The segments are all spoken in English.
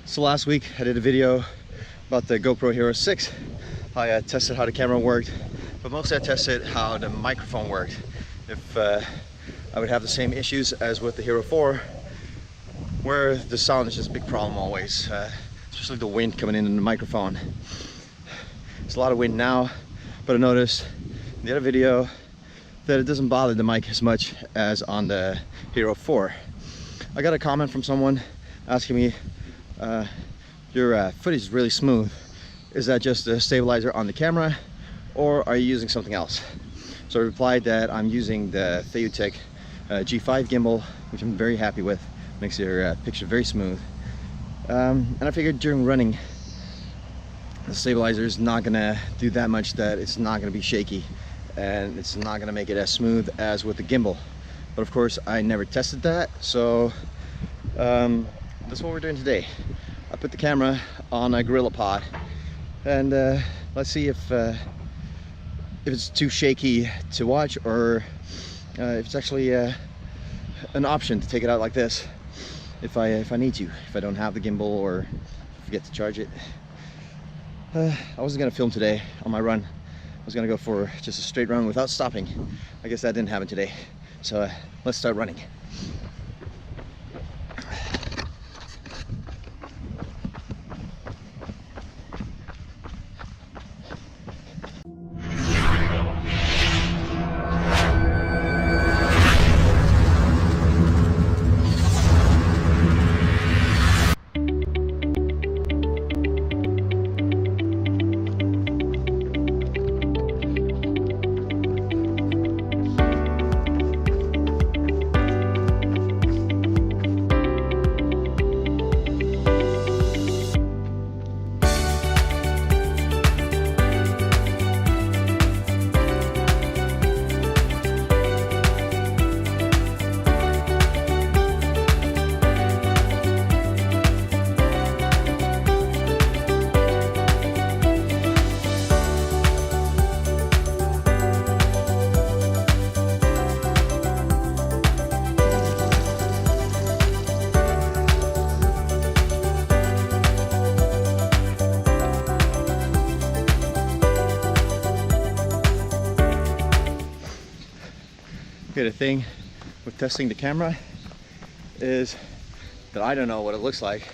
So last week I did a video about the GoPro Hero 6. I tested how the camera worked, but mostly I tested how the microphone worked. If I would have the same issues as with the Hero 4, where the sound is just a big problem always, especially the wind coming in the microphone. There's a lot of wind now, but I noticed in the other video that it doesn't bother the mic as much as on the Hero 4. I got a comment from someone asking me, your footage is really smooth. Is that just the stabilizer on the camera, or are you using something else? So I replied that I'm using the Techy G5 gimbal, which I'm very happy with. Makes your picture very smooth. And I figured during running, the stabilizer is not gonna do that much that it's not gonna be shaky, and it's not gonna make it as smooth as with the gimbal. But of course, I never tested that, so that's what we're doing today. I put the camera on a Gorillapod, and let's see if it's too shaky to watch, or if it's actually an option to take it out like this if I need to, if I don't have the gimbal or forget to charge it. I wasn't gonna film today on my run. I was gonna go for just a straight run without stopping. I guess that didn't happen today. So let's start running. Okay, the thing with testing the camera is that I don't know what it looks like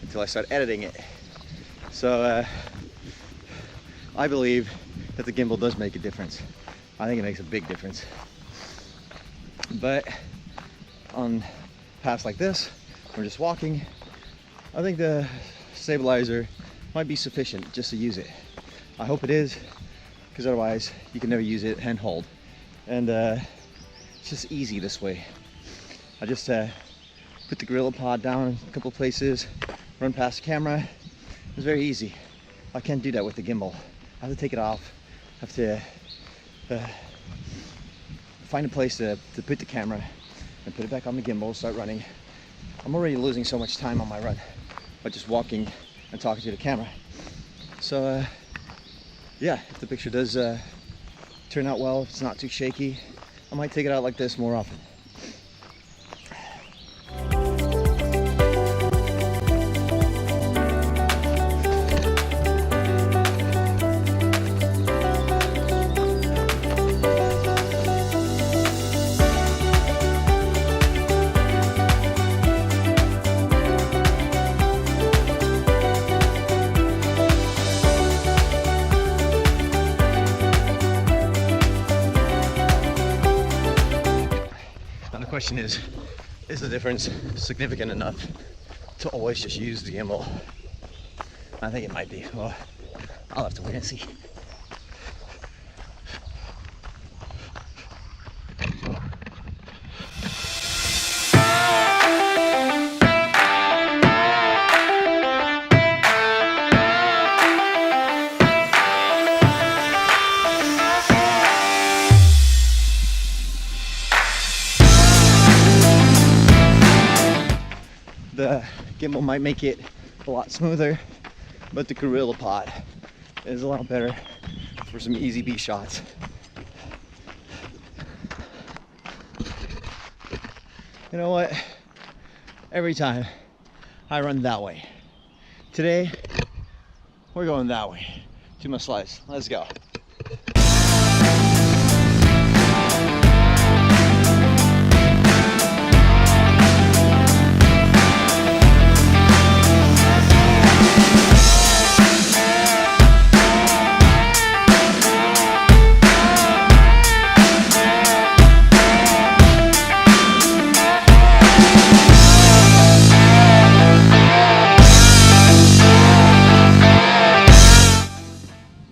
until I start editing it. So I believe that the gimbal does make a difference. I think it makes a big difference. But on paths like this, or just walking, I think the stabilizer might be sufficient just to use it. I hope it is, because otherwise you can never use it handhold. And it's just easy this way. I just put the Gorillapod down in a couple of places, run past the camera. It's very easy. I can't do that with the gimbal. I have to take it off. I have to find a place to put the camera and put it back on the gimbal, start running. I'm already losing so much time on my run by just walking and talking to the camera. So yeah, if the picture does turn out well, if it's not too shaky, I might take it out like this more often. The question is the difference significant enough to always just use the gimbal? I think it might be. Well, I'll have to wait and see. The gimbal might make it a lot smoother, but the Gorillapod is a lot better for some easy beat shots. You know what? Every time I run that way, Today, we're going that way to my slice. Let's go.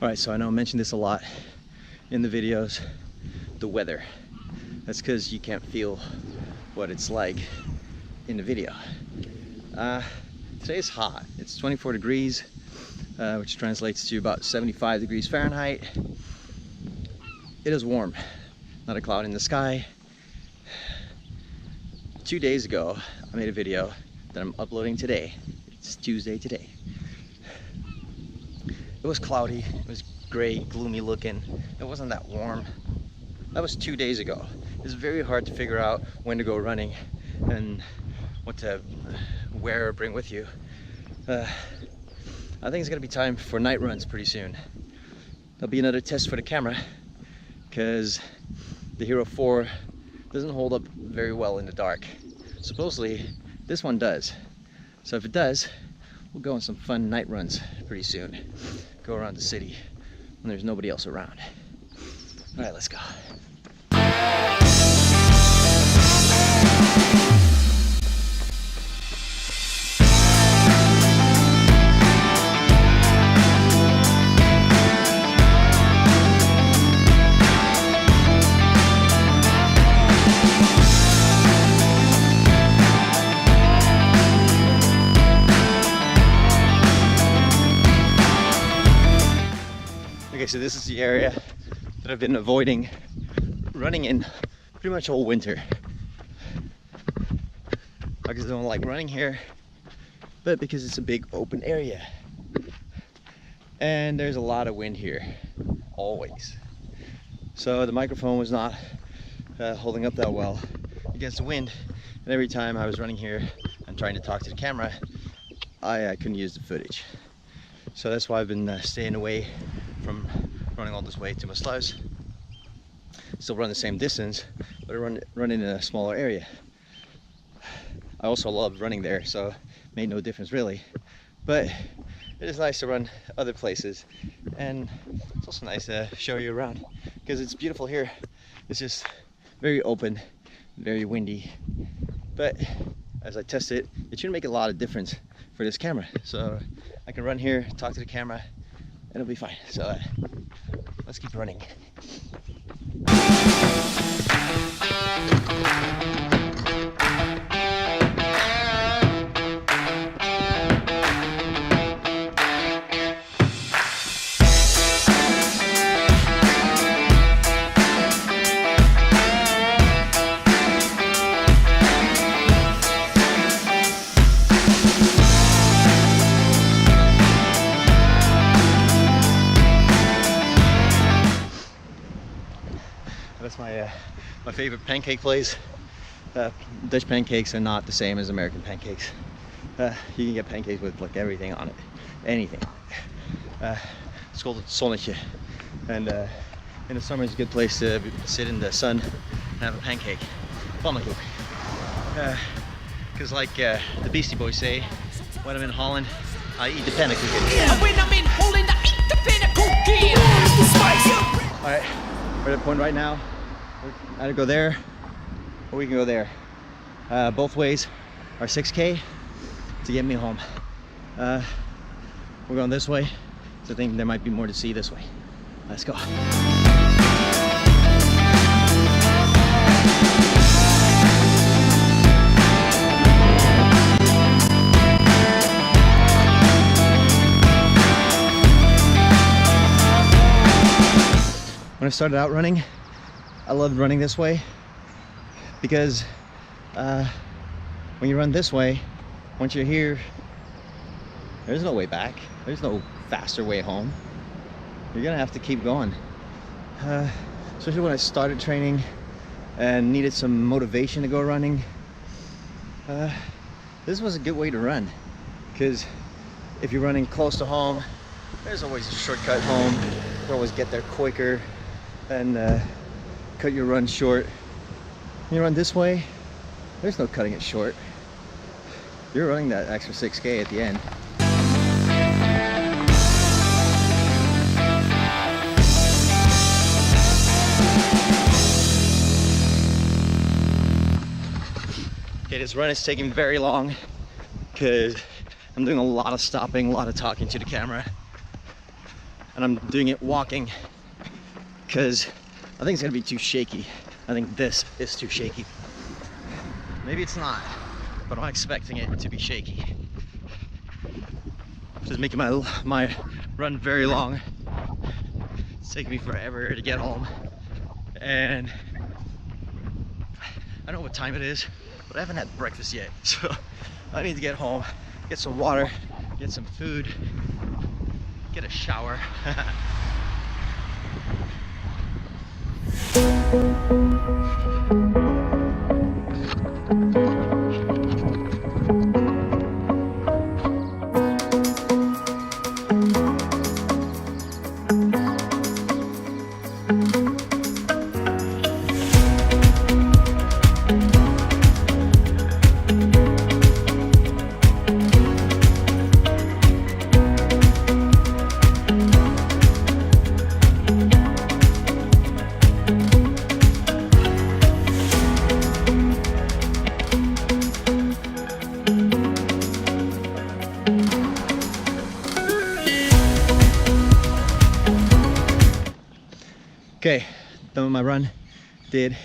Alright, so I know I mentioned this a lot in the videos, the weather. That's because you can't feel what it's like in the video. Today's hot. It's 24 degrees, which translates to about 75 degrees Fahrenheit. It is warm, not a cloud in the sky. 2 days ago, I made a video that I'm uploading today. It's Tuesday today. It was cloudy, it was gray, gloomy looking. It wasn't that warm. That was 2 days ago. It's very hard to figure out when to go running and what to wear or bring with you. I think it's gonna be time for night runs pretty soon. There'll be another test for the camera because the Hero 4 doesn't hold up very well in the dark. Supposedly, this one does. So if it does, we'll go on some fun night runs pretty soon. Go around the city when there's nobody else around. All right, let's go. Okay, so this is the area that I've been avoiding running in pretty much all winter. I just don't like running here, but because it's a big open area. And there's a lot of wind here, always. So the microphone was not holding up that well against the wind. And every time I was running here and trying to talk to the camera, I couldn't use the footage. So that's why I've been staying away from running all this way to my sluice. Still run the same distance, but I run in a smaller area. I also love running there, so it made no difference really. But it is nice to run other places, and it's also nice to show you around because it's beautiful here. It's just very open, very windy. But as I test it, it shouldn't make a lot of difference for this camera. So I can run here, talk to the camera, and it'll be fine. So let's keep running. That's my favorite pancake place. Dutch pancakes are not the same as American pancakes. You can get pancakes with like everything on it, anything. It's called Zonnetje, and in the summer it's a good place to sit in the sun and have a pancake. Pannenkoek. Because like the Beastie Boys say, when I'm in Holland, I eat the pannenkoek. When I'm in Holland, I eat the pannenkoek. All right, we're at a point right now. We're either go there or we can go there. Both ways are 6K to get me home. We're going this way, so I think there might be more to see this way. Let's go. When I started out running, I loved running this way because when you run this way, once you're here, there's no way back. There's no faster way home. You're gonna have to keep going. Especially when I started training and needed some motivation to go running. This was a good way to run because if you're running close to home, there's always a shortcut home. You can always get there quicker and cut your run short. When you run this way, there's no cutting it short. You're running that extra 6K at the end. Okay, this run is taking very long because I'm doing a lot of stopping, a lot of talking to the camera. And I'm doing it walking because I think it's gonna be too shaky. I think this is too shaky. Maybe it's not, but I'm expecting it to be shaky. Just making my run very long. It's taking me forever to get home. And I don't know what time it is, but I haven't had breakfast yet. So I need to get home, get some water, get some food, get a shower. Okay, done with my run. Did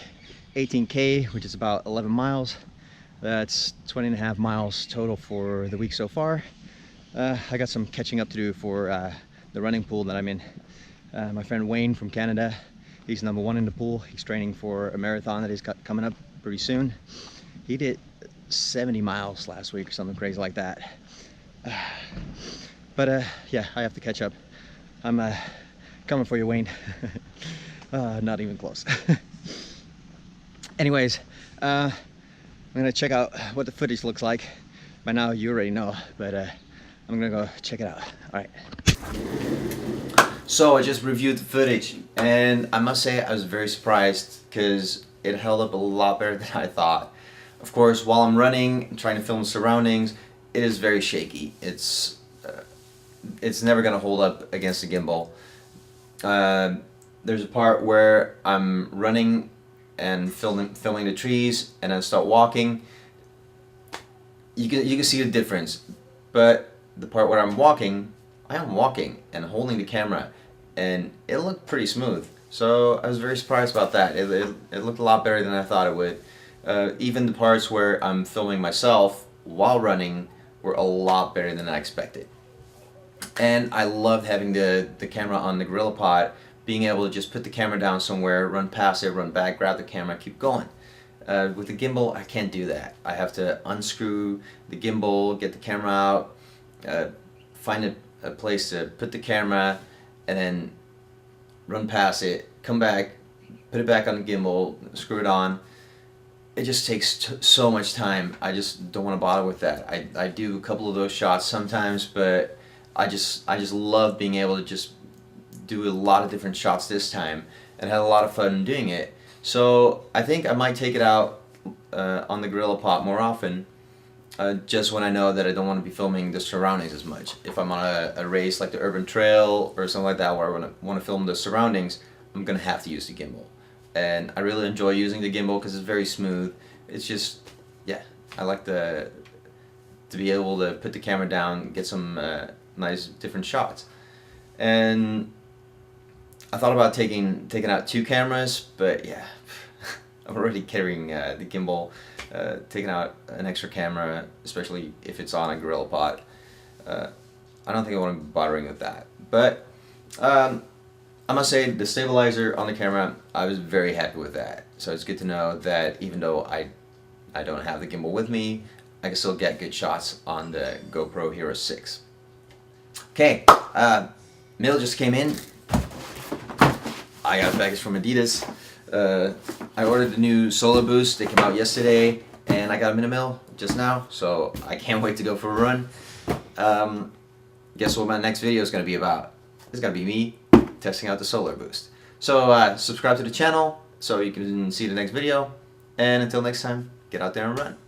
18K, which is about 11 miles. That's 20.5 miles total for the week so far. I got some catching up to do for the running pool that I'm in. My friend Wayne from Canada, he's #1 in the pool. He's training for a marathon that he's got coming up pretty soon. He did 70 miles last week or something crazy like that. But yeah, I have to catch up. I'm coming for you, Wayne. Not even close. Anyways, I'm gonna check out what the footage looks like. By now you already know, but I'm gonna go check it out. All right. So I just reviewed the footage, and I must say I was very surprised because it held up a lot better than I thought. Of course, while I'm running and trying to film the surroundings, it is very shaky. It's never gonna hold up against a gimbal. There's a part where I'm running and filming the trees, and then start walking. You can see the difference, but the part where I'm walking, I am walking and holding the camera, and it looked pretty smooth. So I was very surprised about that. It looked a lot better than I thought it would. Even the parts where I'm filming myself while running were a lot better than I expected. And I loved having the camera on the Gorillapod, being able to just put the camera down somewhere, run past it, run back, grab the camera, keep going. With the gimbal, I can't do that. I have to unscrew the gimbal, get the camera out, find a place to put the camera, and then run past it, come back, put it back on the gimbal, screw it on. It just takes so much time. I just don't want to bother with that. I do a couple of those shots sometimes, but I just love being able to just do a lot of different shots this time, and had a lot of fun doing it. So I think I might take it out on the Gorillapod more often, just when I know that I don't want to be filming the surroundings as much. If I'm on a race like the urban trail or something like that where I want to film the surroundings, I'm gonna have to use the gimbal. And I really enjoy using the gimbal because it's very smooth. It's just, yeah, I like to be able to put the camera down, get some nice different shots. And I thought about taking out 2 cameras, but yeah, I'm already carrying the gimbal. Taking out an extra camera, especially if it's on a Gorillapod, I don't think I want to be bothering with that. But I must say, the stabilizer on the camera, I was very happy with that. So it's good to know that even though I don't have the gimbal with me, I can still get good shots on the GoPro Hero 6. Okay, mail just came in. I got a package from Adidas. I ordered the new SolarBoost. They came out yesterday, and I got them in the mail just now, so I can't wait to go for a run. guess what my next video is going to be about? It's going to be me testing out the SolarBoost. So subscribe to the channel so you can see the next video. And until next time, get out there and run.